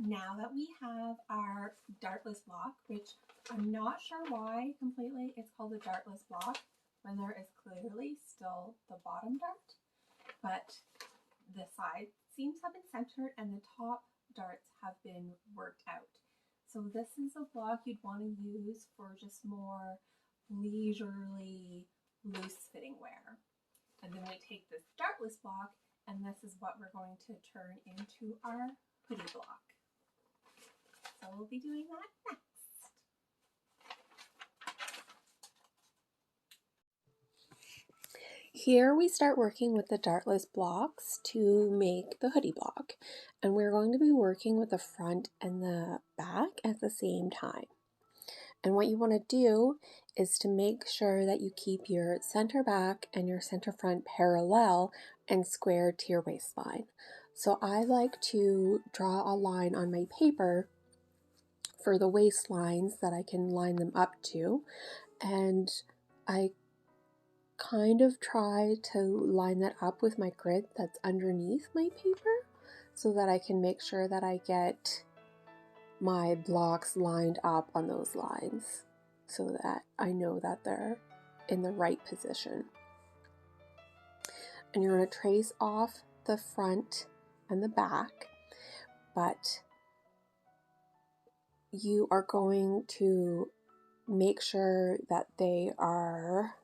Now that we have our dartless block, which I'm not sure why completely it's called a dartless block when there is clearly still the bottom dart, but the side seams have been centered and the top darts have been worked out. So this is a block you'd want to use for just more leisurely, loose fitting wear. And then we take this dartless block, and this is what we're going to turn into our hoodie block. So we'll be doing that next. Here we start working with the dartless blocks to make the hoodie block, and we're going to be working with the front and the back at the same time. And what you want to do is to make sure that you keep your center back and your center front parallel and square to your waistline. So I like to draw a line on my paper for the waistlines that I can line them up to, and I kind of try to line that up with my grid that's underneath my paper so that I can make sure that I get my blocks lined up on those lines so that I know that they're in the right position. And you're going to trace off the front and the back, but you are going to make sure that they are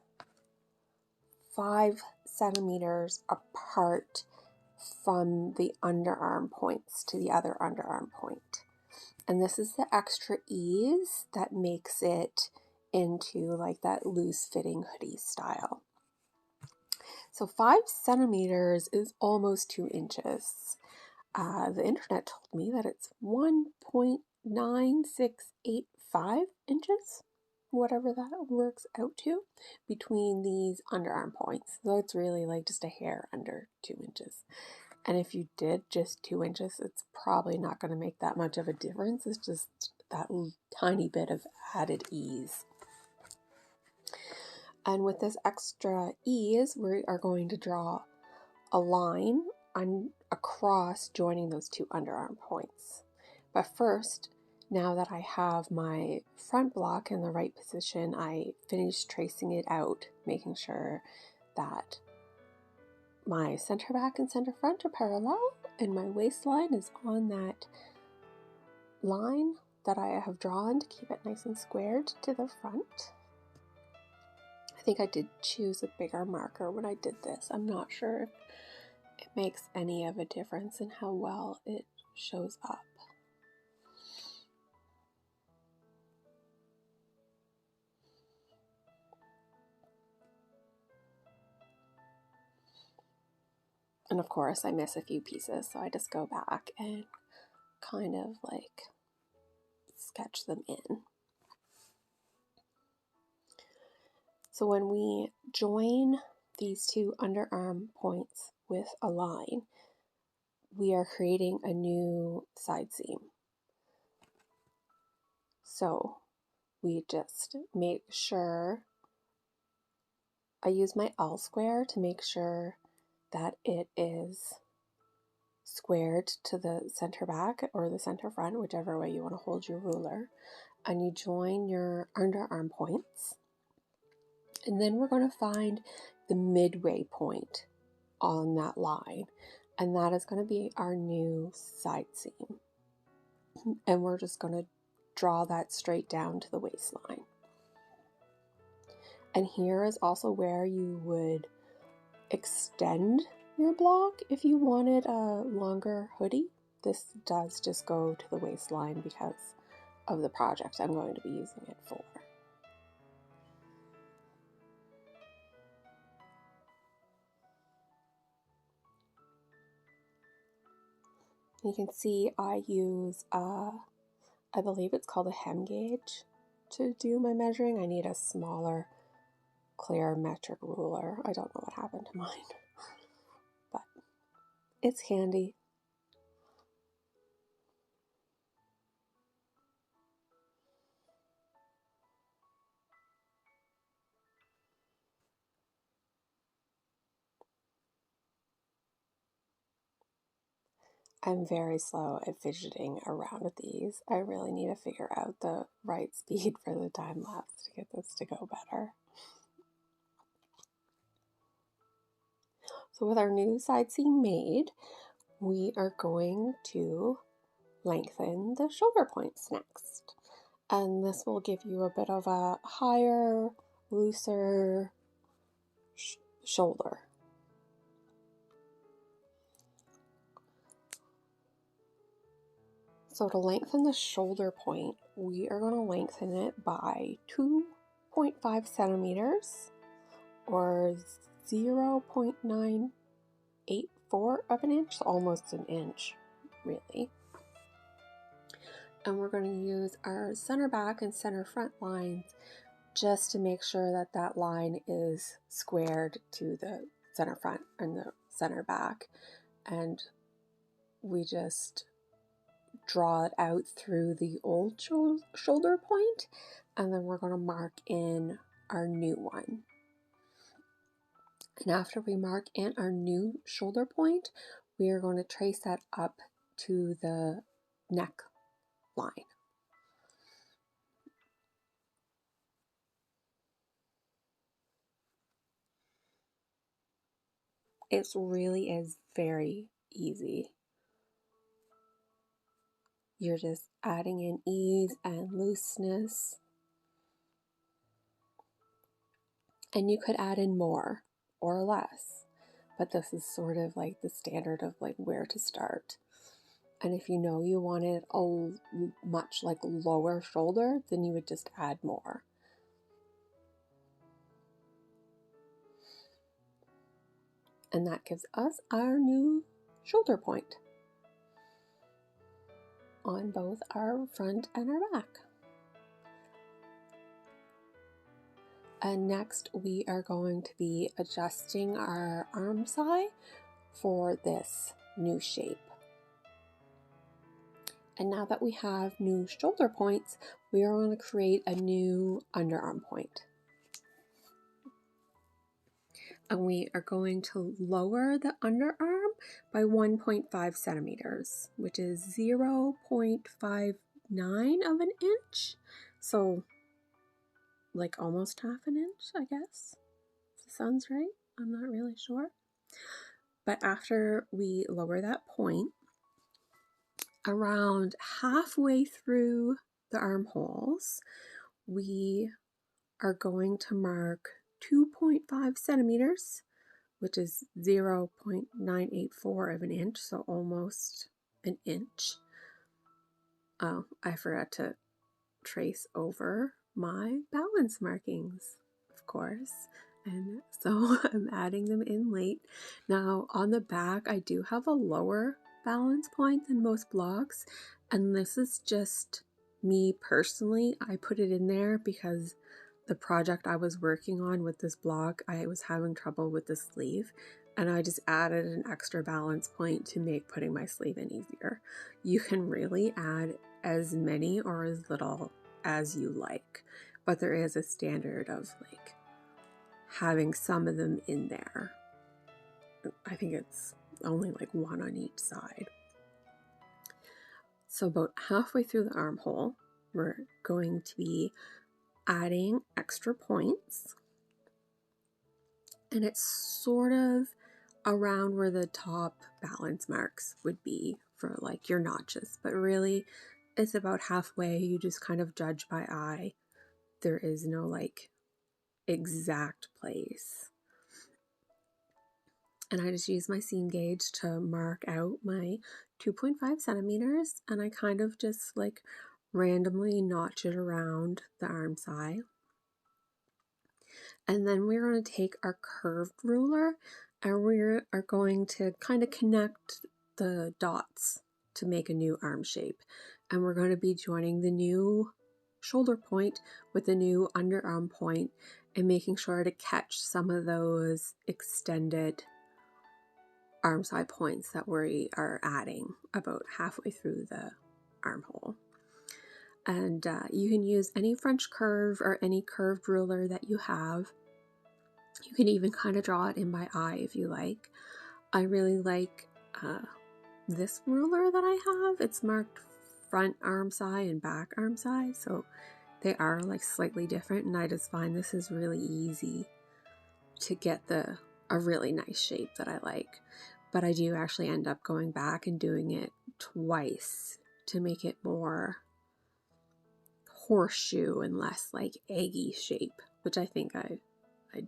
5 centimeters apart from the underarm points to the other underarm point. And this is the extra ease that makes it into like that loose fitting hoodie style. So 5 centimeters is almost 2 inches. The internet told me that it's 1.9685 inches, whatever that works out to, between these underarm points. So it's really like just a hair under 2 inches. And if you did just 2 inches, it's probably not going to make that much of a difference. It's just that tiny bit of added ease. And with this extra ease, we are going to draw a line across joining those 2 underarm points. But first, now that I have my front block in the right position, I finished tracing it out, making sure that my center back and center front are parallel and my waistline is on that line that I have drawn to keep it nice and squared to the front. I think I did choose a bigger marker when I did this. I'm not sure if it makes any of a difference in how well it shows up. And of course I miss a few pieces, so I just go back and kind of like sketch them in. So when we join these 2 underarm points with a line, we are creating a new side seam. So we just make sure, I use my L square to make sure that it is squared to the center back or the center front, whichever way you want to hold your ruler, and you join your underarm points. And then we're going to find the midway point on that line, and that is going to be our new side seam. And we're just going to draw that straight down to the waistline. And here is also where you would extend your block if you wanted a longer hoodie. This does just go to the waistline because of the project I'm going to be using it for. You can see I use I believe it's called a hem gauge to do my measuring. I need a smaller clear metric ruler. I don't know what happened to mine, but it's handy. I'm very slow at fidgeting around with these. I really need to figure out the right speed for the time lapse to get this to go better. So with our new side seam made, we are going to lengthen the shoulder points next. And this will give you a bit of a higher, looser shoulder. So to lengthen the shoulder point, we are going to lengthen it by 2.5 centimeters or 0.984 of an inch, almost an inch, really. And we're going to use our center back and center front lines just to make sure that that line is squared to the center front and the center back. And we just draw it out through the old shoulder point, and then we're going to mark in our new one. And after we mark in our new shoulder point, we are going to trace that up to the neck line. It really is very easy. You're just adding in ease and looseness. And you could add in more or less, but this is sort of like the standard of like where to start. And if you know you wanted a much like lower shoulder, then you would just add more. And that gives us our new shoulder point on both our front and our back. And next we are going to be adjusting our arm side for this new shape. And now that we have new shoulder points, we are going to create a new underarm point. And we are going to lower the underarm by 1.5 centimeters, which is 0.59 of an inch. So like almost half an inch, I guess. That sounds right. I'm not really sure. But after we lower that point, around halfway through the armholes, we are going to mark 2.5 centimeters, which is 0.984 of an inch, so almost an inch. Oh, I forgot to trace over my balance markings, of course, and so I'm adding them in late. Now on the back, I do have a lower balance point than most blocks, and this is just me personally. I put it in there because the project I was working on with this block, I was having trouble with the sleeve, and I just added an extra balance point to make putting my sleeve in easier. You can really add as many or as little as you like, but there is a standard of like having some of them in there. I think it's only like one on each side. So about halfway through the armhole, we're going to be adding extra points, and it's sort of around where the top balance marks would be for like your notches, but really it's about halfway. You just kind of judge by eye. There is no like exact place. And I just use my seam gauge to mark out my 2.5 centimeters, and I kind of just like randomly notch it around the arm side. And then we're going to take our curved ruler and we are going to kind of connect the dots to make a new arm shape. And we're going to be joining the new shoulder point with the new underarm point and making sure to catch some of those extended arm side points that we are adding about halfway through the armhole. And you can use any French curve or any curved ruler that you have. You can even kind of draw it in by eye if you like. I really like this ruler that I have, it's marked front arm side and back arm side, so they are like slightly different, and I just find this is really easy to get a really nice shape that I like. But I do actually end up going back and doing it twice to make it more horseshoe and less like eggy shape, which I think I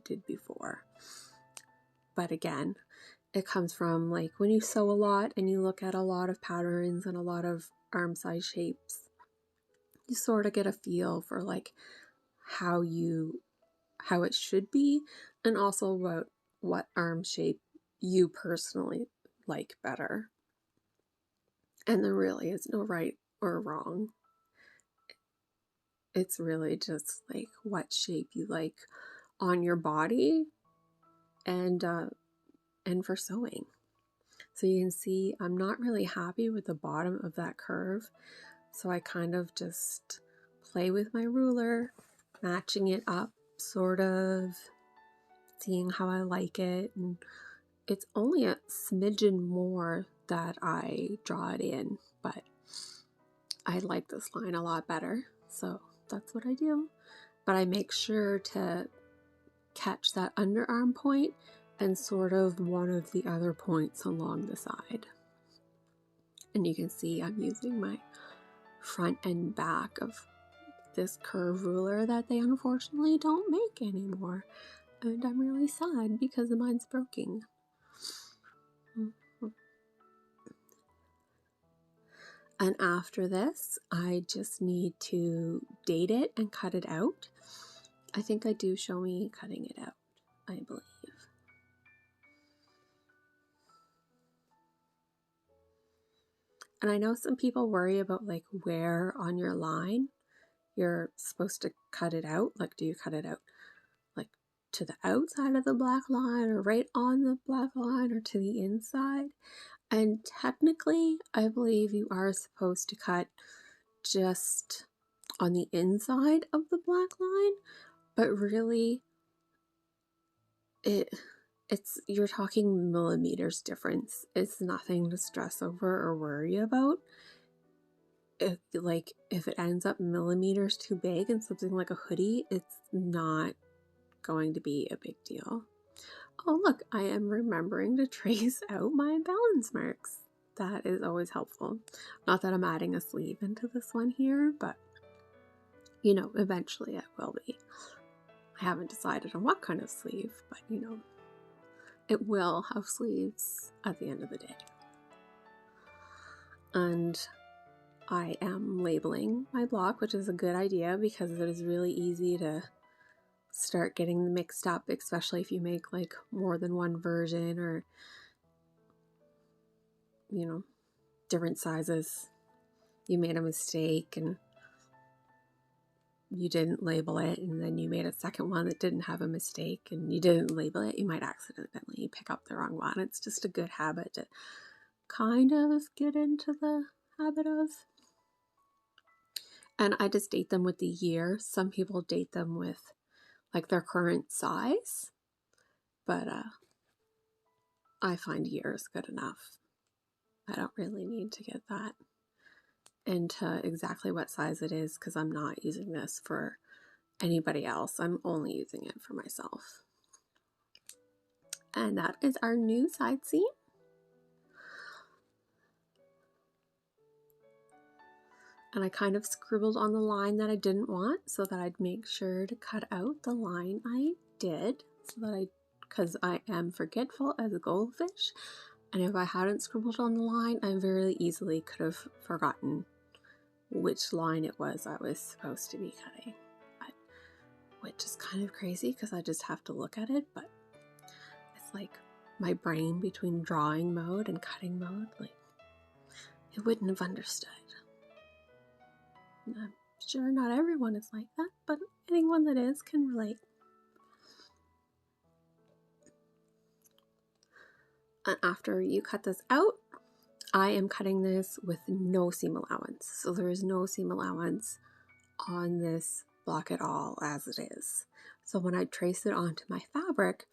did before. But again, it comes from like when you sew a lot and you look at a lot of patterns and a lot of arm size shapes, you sort of get a feel for like how it should be, and also about what arm shape you personally like better. And there really is no right or wrong. It's really just like what shape you like on your body and for sewing. So you can see I'm not really happy with the bottom of that curve, so I kind of just play with my ruler, matching it up, sort of seeing how I like it. And it's only a smidgen more that I draw it in, but I like this line a lot better, so that's what I do. But I make sure to catch that underarm point and sort of one of the other points along the side. And you can see I'm using my front and back of this curve ruler that they unfortunately don't make anymore. And I'm really sad because mine's broken. And after this, I just need to date it and cut it out. I think I do show me cutting it out, I believe. And I know some people worry about like where on your line you're supposed to cut it out. Like, do you cut it out like to the outside of the black line or right on the black line or to the inside? And technically, I believe you are supposed to cut just on the inside of the black line, but really it's you're talking millimeters difference. It's nothing to stress over or worry about. If it ends up millimeters too big in something like a hoodie, it's not going to be a big deal. Oh look, I am remembering to trace out my balance marks. That is always helpful. Not that I'm adding a sleeve into this one here, but you know, eventually I will be. I haven't decided on what kind of sleeve, but you know, it will have sleeves at the end of the day. And I am labeling my block, which is a good idea because it is really easy to start getting them mixed up, especially if you make like more than one version or, you know, different sizes. You made a mistake and you didn't label it, and then you made a second one that didn't have a mistake and you didn't label it. You might accidentally pick up the wrong one. It's just a good habit to kind of get into the habit of. And I just date them with the year. Some people date them with like their current size, but I find years good enough. I don't really need to get that into exactly what size it is because I'm not using this for anybody else. I'm only using it for myself. And that is our new side seam. And I kind of scribbled on the line that I didn't want so that I'd make sure to cut out the line I did, so that because I am forgetful as a goldfish, and if I hadn't scribbled on the line, I very easily could have forgotten which line it was I was supposed to be cutting, which is kind of crazy because I just have to look at it, but it's like my brain between drawing mode and cutting mode, like it wouldn't have understood. I'm sure not everyone is like that, but anyone that is can relate. And after you cut this out, I am cutting this with no seam allowance. So there is no seam allowance on this block at all as it is. So when I trace it onto my fabric,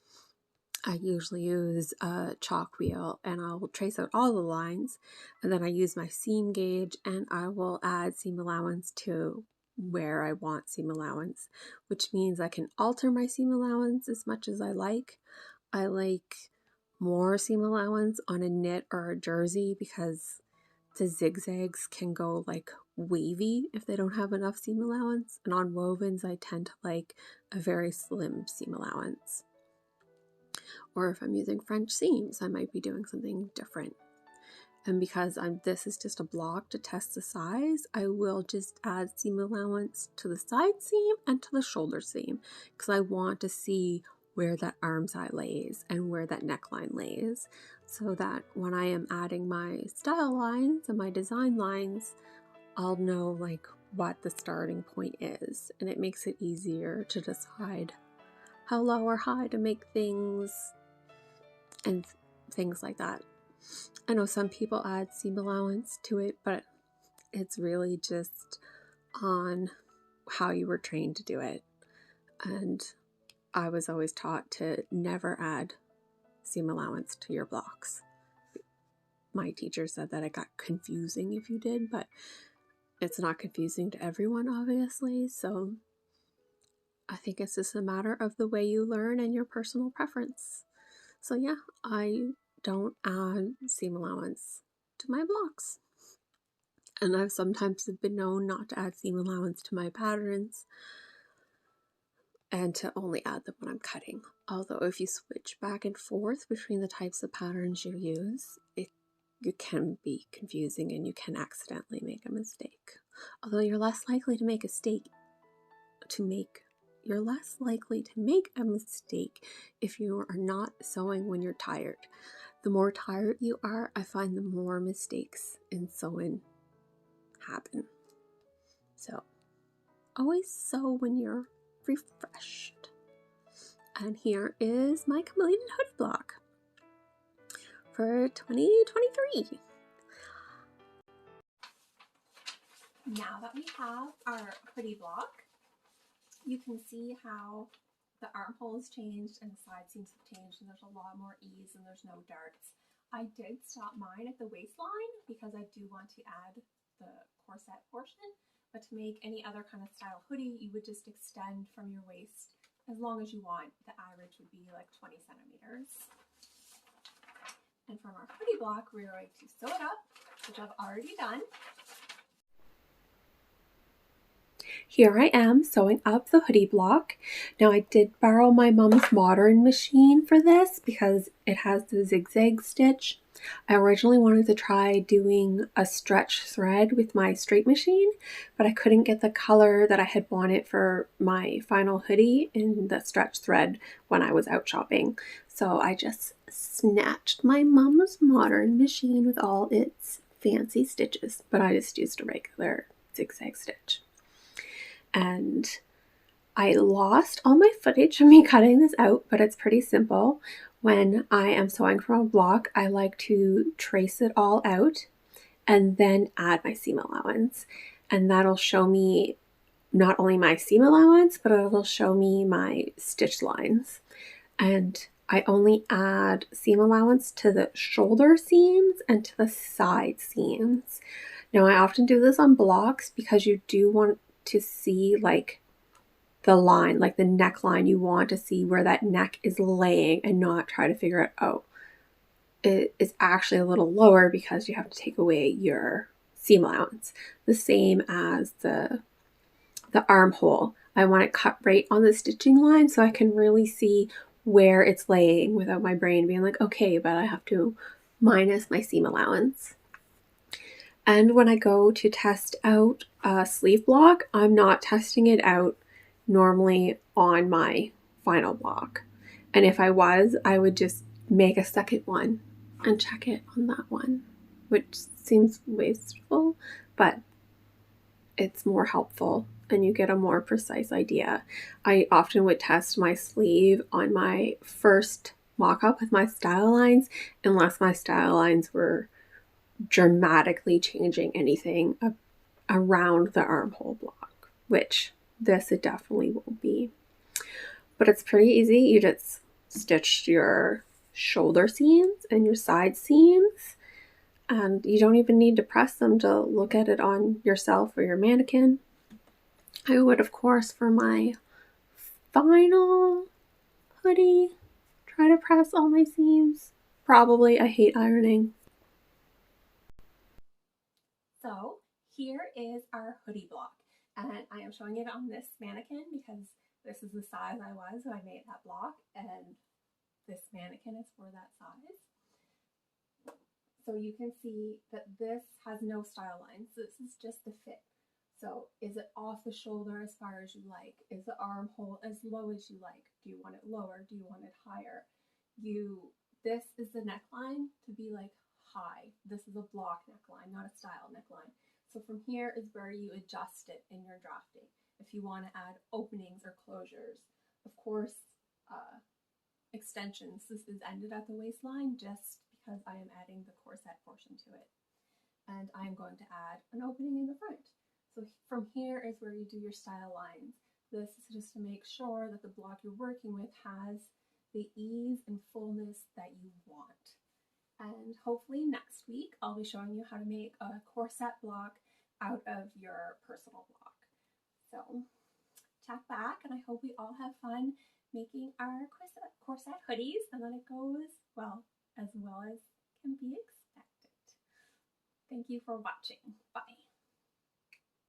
I usually use a chalk wheel and I'll trace out all the lines, and then I use my seam gauge and I will add seam allowance to where I want seam allowance, which means I can alter my seam allowance as much as I like. I like more seam allowance on a knit or a jersey because the zigzags can go like wavy if they don't have enough seam allowance, and on wovens I tend to like a very slim seam allowance. Or if I'm using French seams, I might be doing something different. And because this is just a block to test the size, I will just add seam allowance to the side seam and to the shoulder seam, because I want to see where that arm side lays and where that neckline lays, so that when I am adding my style lines and my design lines, I'll know like what the starting point is, and it makes it easier to decide how low or high to make things and things like that. I know some people add seam allowance to it, but it's really just on how you were trained to do it. And I was always taught to never add seam allowance to your blocks. My teacher said that it got confusing if you did, but it's not confusing to everyone, obviously. So I think it's just a matter of the way you learn and your personal preference. So yeah, I don't add seam allowance to my blocks. And I've sometimes been known not to add seam allowance to my patterns and to only add them when I'm cutting. Although if you switch back and forth between the types of patterns you use, it can be confusing and you can accidentally make a mistake. Although you're less likely to make a mistake if you are not sewing when you're tired. The more tired you are, I find the more mistakes in sewing happen. So always sew when you're refreshed. And here is my completed hoodie block for 2023. Now that we have our hoodie block, you can see how the armholes changed and the side seams have changed, and there's a lot more ease and there's no darts. I did stop mine at the waistline because I do want to add the corset portion, but to make any other kind of style hoodie, you would just extend from your waist as long as you want. The average would be like 20 centimeters. And from our hoodie block, we're going to sew it up, which I've already done. Here I am sewing up the hoodie block. Now I did borrow my mom's modern machine for this because it has the zigzag stitch. I originally wanted to try doing a stretch thread with my straight machine, but I couldn't get the color that I had wanted for my final hoodie in the stretch thread when I was out shopping. So I just snatched my mom's modern machine with all its fancy stitches, but I just used a regular zigzag stitch. And I lost all my footage of me cutting this out, but it's pretty simple. When I am sewing from a block, I like to trace it all out and then add my seam allowance. And that'll show me not only my seam allowance, but it'll show me my stitch lines. And I only add seam allowance to the shoulder seams and to the side seams. Now I often do this on blocks because you do want to see like the line, like the neckline. You want to see where that neck is laying and not try to figure out, oh, it is actually a little lower because you have to take away your seam allowance. The same as the armhole. I want it cut right on the stitching line so I can really see where it's laying without my brain being like, okay, but I have to minus my seam allowance. And when I go to test out a sleeve block, I'm not testing it out normally on my final block. And if I was, I would just make a second one and check it on that one, which seems wasteful, but it's more helpful and you get a more precise idea. I often would test my sleeve on my first mock-up with my style lines, unless my style lines were dramatically changing anything around the armhole block, which this it definitely will be. But it's pretty easy. You just stitched your shoulder seams and your side seams, and you don't even need to press them to look at it on yourself or your mannequin. I would, of course, for my final hoodie, try to press all my seams. Probably, I hate ironing. So here is our hoodie block, and I am showing it on this mannequin because this is the size I was when I made that block, and this mannequin is for that size. So you can see that this has no style lines. This is just the fit. So is it off the shoulder as far as you like? Is the armhole as low as you like? Do you want it lower? Do you want it higher? This is the neckline to be like high. This is a block neckline, not a style neckline. So from here is where you adjust it in your drafting. If you want to add openings or closures, of course, extensions. This is ended at the waistline just because I am adding the corset portion to it. And I'm going to add an opening in the front. So from here is where you do your style lines. This is just to make sure that the block you're working with has the ease and fullness that you want. And hopefully next week I'll be showing you how to make a corset block out of your personal block. So check back, and I hope we all have fun making our corset hoodies and that it goes well as can be expected. Thank you for watching. Bye.